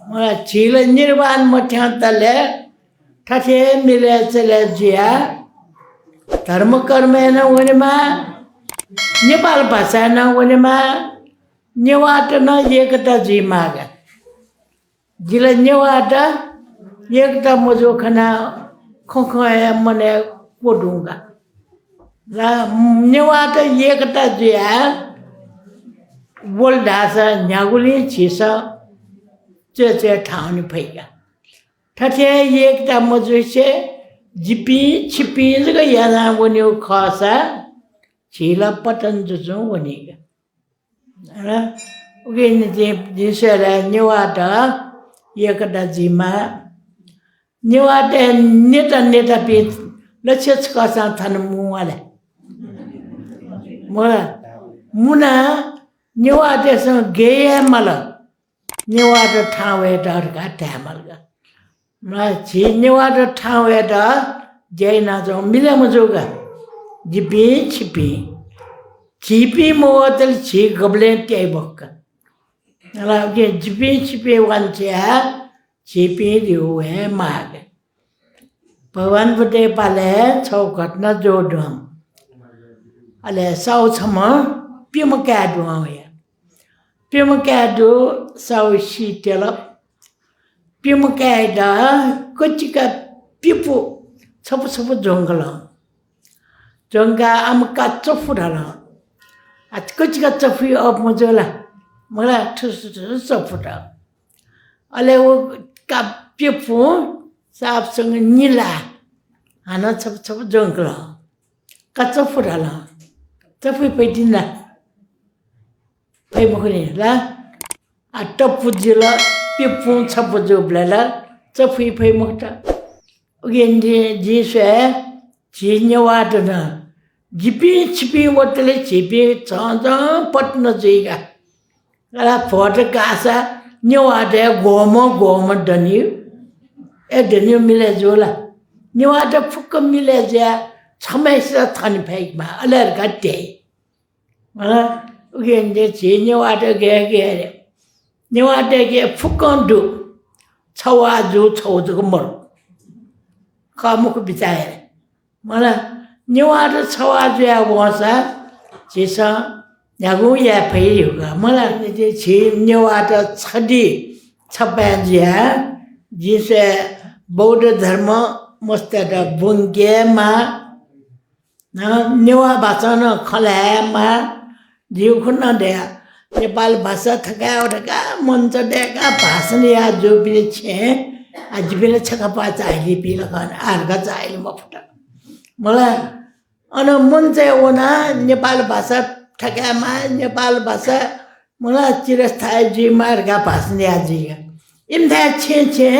मला चिल निर्वाण मोठ्या तले ठठे मिले चले जिया धर्म कर्म न वनेमा नेपाल भाषा न वनेमा नेवाट न एकता जी मागा जिला नेवाट एकता मजो खना खोखो मने कोडूंगा ला नेवाट एकता जिया बोल ढासा न्यागुली छिसा चे ठाउँ फैगा ठठे एकता मजो से जिपी छिपी जगह याना वन्यो खासा छिला पतन जुजो वनेगा है ओके ने जिसरा नेवाटा एकता जिमा नेवाटा नेता पे लक्ष्य खासा थन मुवाले मोला मुना नेवाटे स गेय मला नेवाटे ठावे डरका ट्यामलगा म छि नेवाटे ठावे ड जैना जो मिले मजोगा जिपी छिपी मोतल छि गबले त्यै बक्का अला के जिपी वन्छ छिपी दिउ हे माग भगवान बटे पाले छौ घटना जोडम अले साउ छम पिम क्याडु आया पिम क्याडु साउ सीटेल पिम क्याडा कचिका पिपु छप जंगल जंगा आम का चफुडाला आज कचिका चफी अप मजला मला ठुस चफुडा अले वो का पिपु साफ संग नीला हाना छप जंगल का चफुडाला चफी पैदिना पैमखने ला आ टप्पु जिला पिपु छप जोब्लाला चफी पैमखटा उगेन्जे जिसे जिन्यवाटना जिपी छिपी वतले छिपी छज पट्न जइगा ला फोट कासा न्यवाटे गोम डनी ए डनी मिले जोला न्यवाटे फुक मिले जा छमेसा थन फेकमा अलर गट्टे मला उगेन्जे जिन्यवाटे गे न्यवाटे गे फुकंडु छवाजु छौजको मर कामुको बिचाएर मला न्यवाटे छवाजु या वसा जिसा यागु या फैरिगा मला जे छि न्यवाटे छडी छपाजिया जिसे बौद्ध धर्म मस्तेड बुंगेमा नेवा भाषा न खलामा जीव खुन्न दे नेपाल भाषा थका मंच देका भाषण या जो बिले छे आज बिले छका पा चाहिए पिला खान आर्गा चाहिए मफुटा मला अन मंच ओना नेपाल भाषा थकामा नेपाल भाषा मला चिरस्थायी जी मार्गा भाषण या जी इमदा छे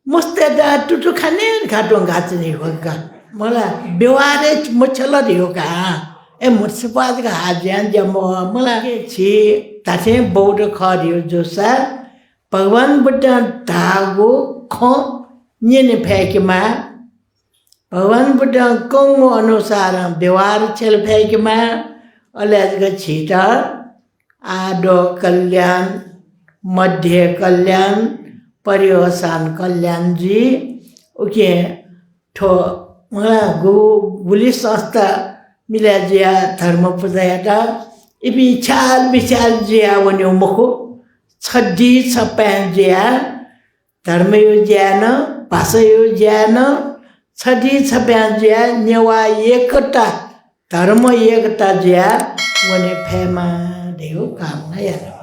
मस्तेदा टुटु खाने घाटो घाचने होगा मला बेवारे मछला दियोगा ए मुर्सपाद का हाजियान जमो मला छि ताथे बौद्ध खरियो जोसा भगवान बुद्ध धागो ख निने फेकेमा भगवान बुद्ध कंगो अनुसार व्यवहार चल फेकेमा अलेजगा छिटा आदो कल्याण मध्य कल्याण पर्यवसान कल्याण जी ओके ठो मला गुली संस्था मिला जिया धर्म पूजाटा इबी विशाल जिया वन्यो मखो छड्डी छप्यान जिया धर्म यो ज्यान भाषा यो ज्यान छड्डी छप्यान जिया नेवा एकता धर्म एकता जिया वने फेमा देउ काम नया